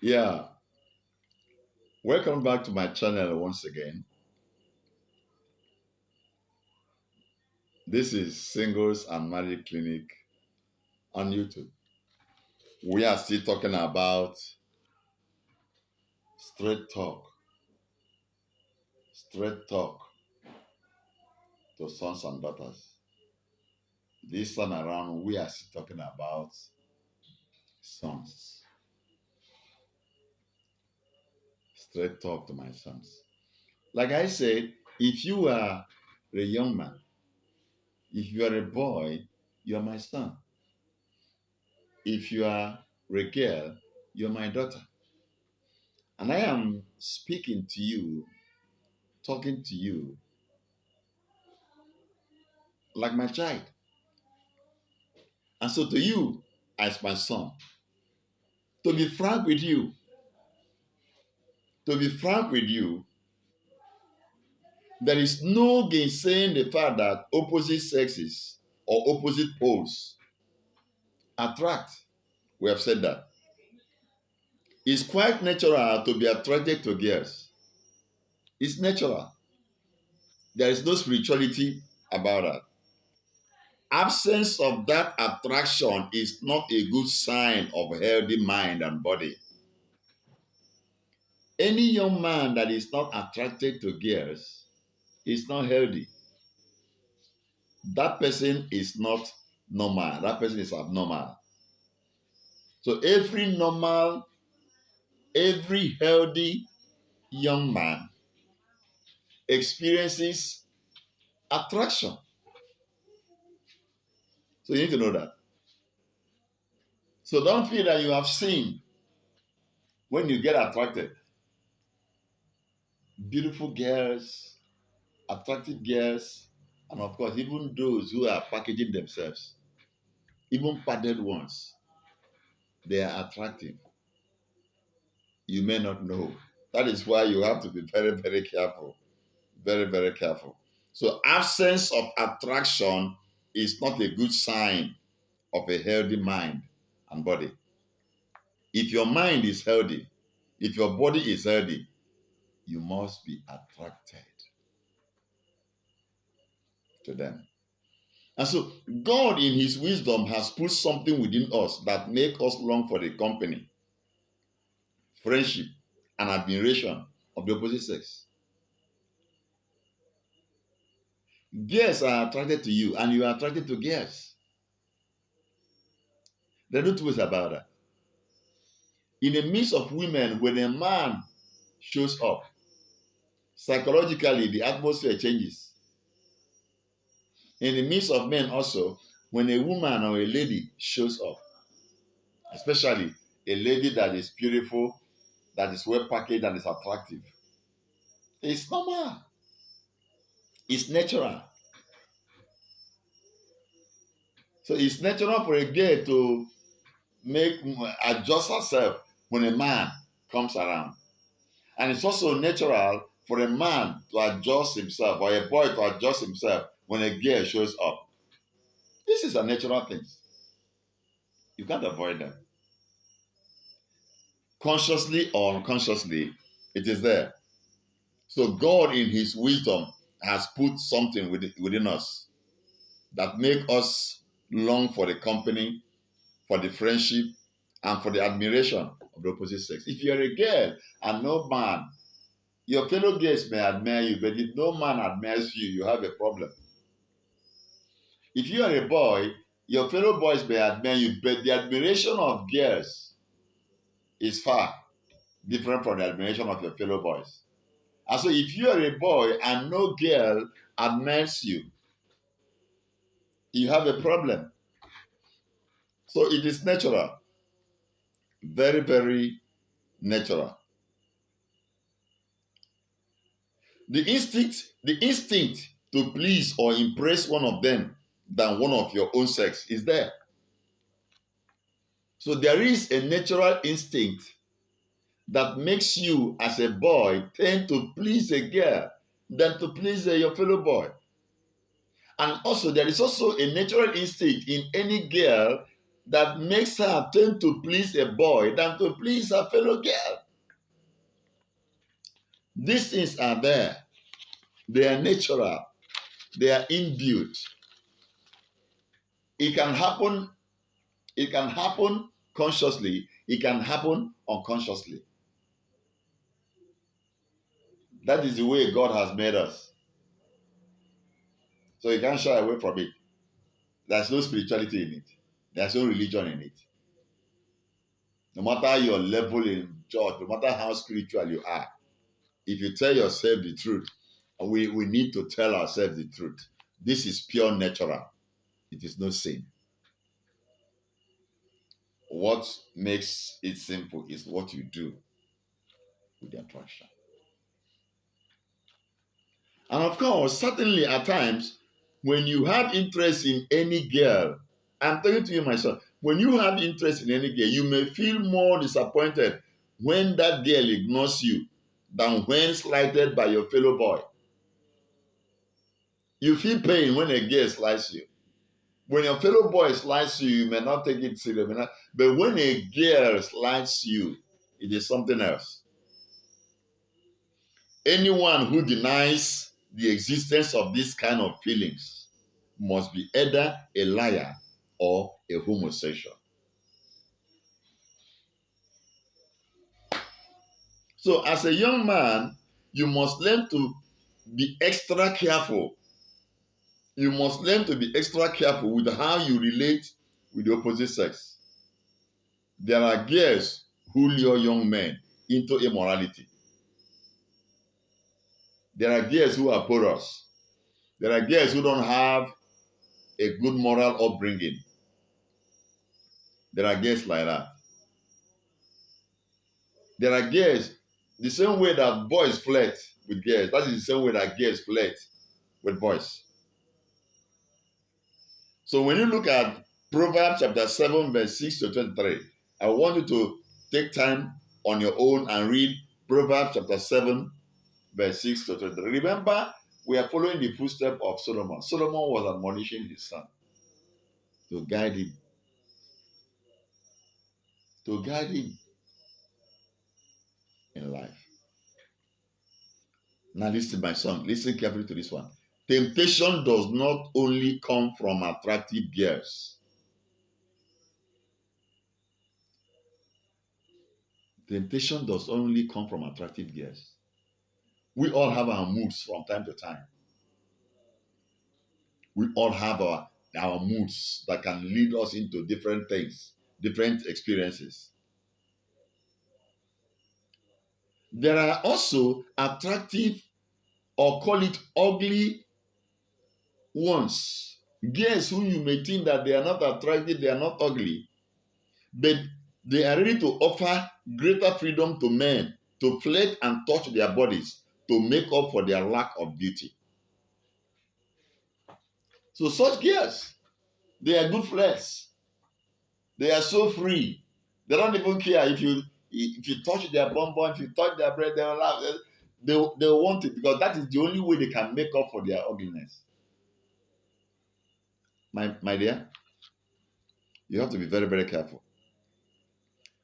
Yeah, welcome back to my channel once again. This is Singles and Marriage Clinic on YouTube. We are still talking about straight talk, straight talk to sons and daughters. This time around, we are still talking about sons. Straight talk to my sons. Like I said, if you are a young man, if you are a boy, you are my son. If you are a girl, you're my daughter. And I am speaking to you, talking to you like my child. And so to you, as my son, to be frank with you, to be frank with you, there is no gainsaying the fact that opposite sexes or opposite poles attract. We have said that. It's quite natural to be attracted to girls. It's natural. There is no spirituality about that. Absence of that attraction is not a good sign of a healthy mind and body. Any young man that is not attracted to girls is not healthy. That person is not normal. That person is abnormal. So every healthy young man experiences attraction. So you need to know that. So don't feel that you have seen when you get attracted. Beautiful girls, attractive girls, and of course, even those who are packaging themselves, even padded ones, they are attractive. You may not know. That is why you have to be very, very careful. Very, very careful. So absence of attraction is not a good sign of a healthy mind and body. If your mind is healthy, if your body is healthy, you must be attracted to them. And so God in his wisdom has put something within us that make us long for the company, friendship, and admiration of the opposite sex. Girls are attracted to you and you are attracted to girls. There are no two ways about that. In the midst of women, when a man shows up, psychologically the atmosphere changes. In the midst of men also, when a woman or a lady shows up, especially a lady that is beautiful, that is well packaged, and is attractive, it's normal. It's natural. So it's natural for a girl to make adjust herself when a man comes around. And it's also natural for a man to adjust himself or a boy to adjust himself when a girl shows up. This is a natural thing. You can't avoid them. Consciously or unconsciously, it is there. So God in his wisdom has put something within us that make us long for the company, for the friendship, and for the admiration of the opposite sex. If you're a girl and no man, your fellow girls may admire you, but if no man admires you, you have a problem. If you are a boy, your fellow boys may admire you, but the admiration of girls is far different from the admiration of your fellow boys. And so if you are a boy and no girl admires you, you have a problem. So it is natural, very, very natural. The instinct to please or impress one of them than one of your own sex is there. So there is a natural instinct that makes you as a boy tend to please a girl than to please your fellow boy. And also there is also a natural instinct in any girl that makes her tend to please a boy than to please her fellow girl. These things are there. They are natural. They are inbuilt. It can happen. It can happen consciously. It can happen unconsciously. That is the way God has made us. So you can't shy away from it. There's no spirituality in it. There's no religion in it. No matter your level in church, no matter how spiritual you are, if you tell yourself the truth, we need to tell ourselves the truth. This is pure natural. It is no sin. What makes it simple is what you do with the attraction. And of course, certainly at times, when you have interest in any girl, I'm telling to you, my son, when you have interest in any girl, you may feel more disappointed when that girl ignores you than when slighted by your fellow boy. You feel pain when a girl slights you. When your fellow boy slights you, you may not take it seriously. But when a girl slights you, it is something else. Anyone who denies the existence of this kind of feelings must be either a liar or a homosexual. So, as a young man, you must learn to be extra careful. You must learn to be extra careful with how you relate with the opposite sex. There are girls who lure young men into immorality. There are girls who are porous. There are girls who don't have a good moral upbringing. There are girls like that. There are girls, the same way that boys flirt with girls, that is the same way that girls flirt with boys. So when you look at Proverbs chapter 7, verse 6 to 23, I want you to take time on your own and read Proverbs chapter 7, verse 6 to 23. Remember, we are following the footsteps of Solomon. Solomon was admonishing his son to guide him. To guide him in life. Now listen, my son, listen carefully to this one. Temptation does not only come from attractive girls. Temptation does only come from attractive girls. We all have our moods from time to time. We all have our moods that can lead us into different things, different experiences. There are also attractive, or call it ugly ones. Girls who you may think that they are not attractive, they are not ugly, but they are ready to offer greater freedom to men to flirt and touch their bodies to make up for their lack of beauty. So such girls, they are good flirts. They are so free. They don't even care if you touch their bum bum, if you touch their breast, they will laugh. They want it because that is the only way they can make up for their ugliness. My dear, you have to be very, very careful.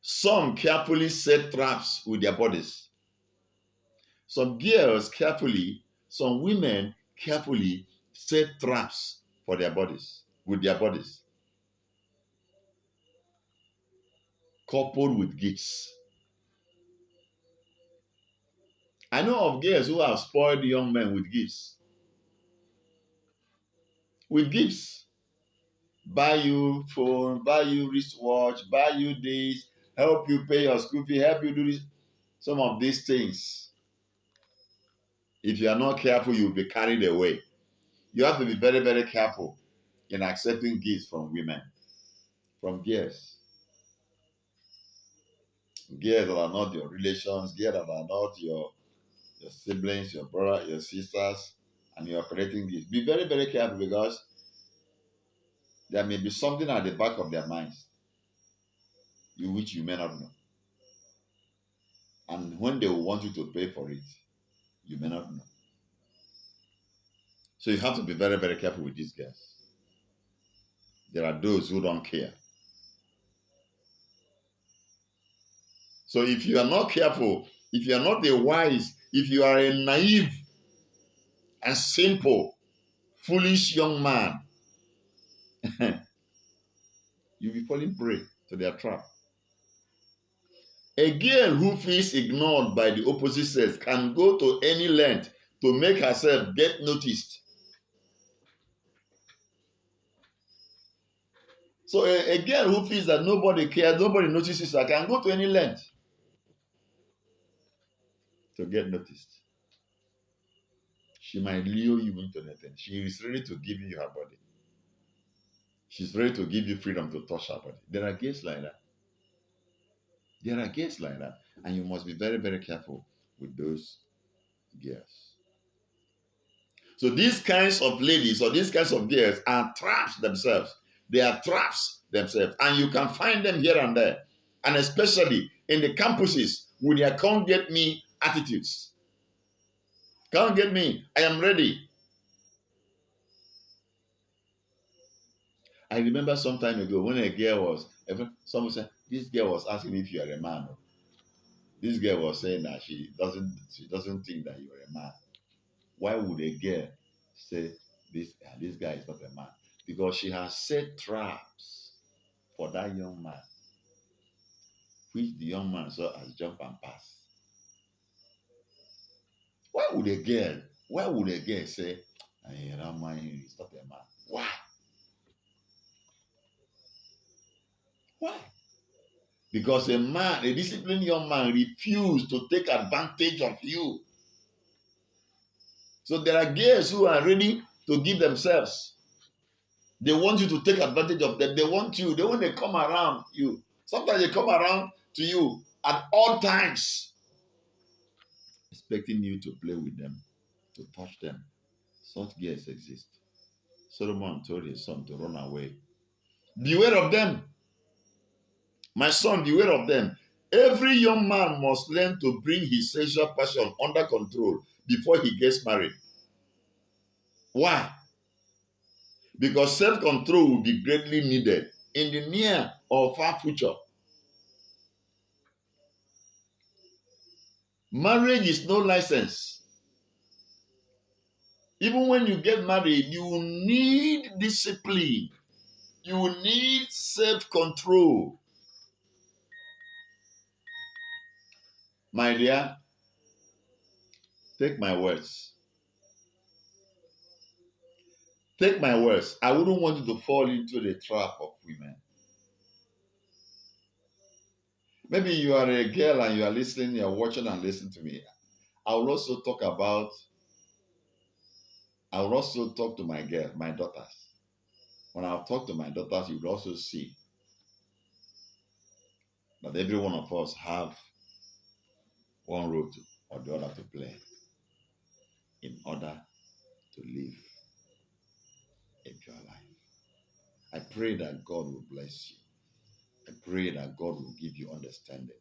Some carefully set traps with their bodies. Some girls carefully, some women carefully set traps for their bodies, with their bodies, coupled with gifts. I know of girls who have spoiled young men with gifts. With gifts. Buy you phone, buy you wristwatch, buy you this, help you pay your school fee, help you do this. Some of these things, if you are not careful, you'll be carried away. You have to be very, very careful in accepting gifts from women, from girls. Girls that are not your relations, girls that are not your siblings, your brother, your sisters, and you are collecting gifts. Be very, very careful because there may be something at the back of their minds which you may not know. And when they will want you to pay for it, you may not know. So you have to be very, very careful with these guys. There are those who don't care. So if you are not careful, if you are not a wise, if you are a naive and simple, foolish young man, you'll be falling prey to their trap. A girl who feels ignored by the opposite sex can go to any length to make herself get noticed. So a girl who feels that nobody cares, nobody notices her, can go to any length to get noticed. She might lure you into anything. She is ready to give you her body. She's ready to give you freedom to touch her body. There are girls like that. There are girls like that. And you must be very, very careful with those girls. So these kinds of ladies or these kinds of girls are traps themselves. They are traps themselves. And you can find them here and there. And especially in the campuses with their "come get me" attitudes. Come get me. I am ready. I remember some time ago when a girl was, someone said, this girl was asking if you are a man. This girl was saying that she doesn't think that you are a man. Why would a girl say this guy is not a man? Because she has set traps for that young man, which the young man saw as jump and pass. Why would a girl say, "I don't mind him, he's not a man"? Why? Why? Because a disciplined young man, refused to take advantage of you. So there are girls who are ready to give themselves. They want you to take advantage of them. They want you. They want to come around you. Sometimes they come around to you at all times, expecting you to play with them, to touch them. Such girls exist. Solomon told his son to run away. Beware of them. My son, beware of them. Every young man must learn to bring his sexual passion under control before he gets married. Why? Because self-control will be greatly needed in the near or far future. Marriage is no license. Even when you get married, you will need discipline. You will need self-control. My dear, take my words. Take my words. I wouldn't want you to fall into the trap of women. Maybe you are a girl and you are listening, you are watching and listening to me. I will also talk to my daughters. When I talk to my daughters, you will also see that every one of us have one role or the other to play in order to live a pure life. I pray that God will bless you. I pray that God will give you understanding.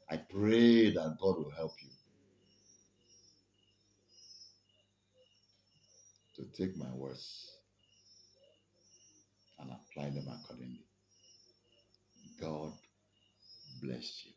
I pray that God will help you to take my words and apply them accordingly. God bless you.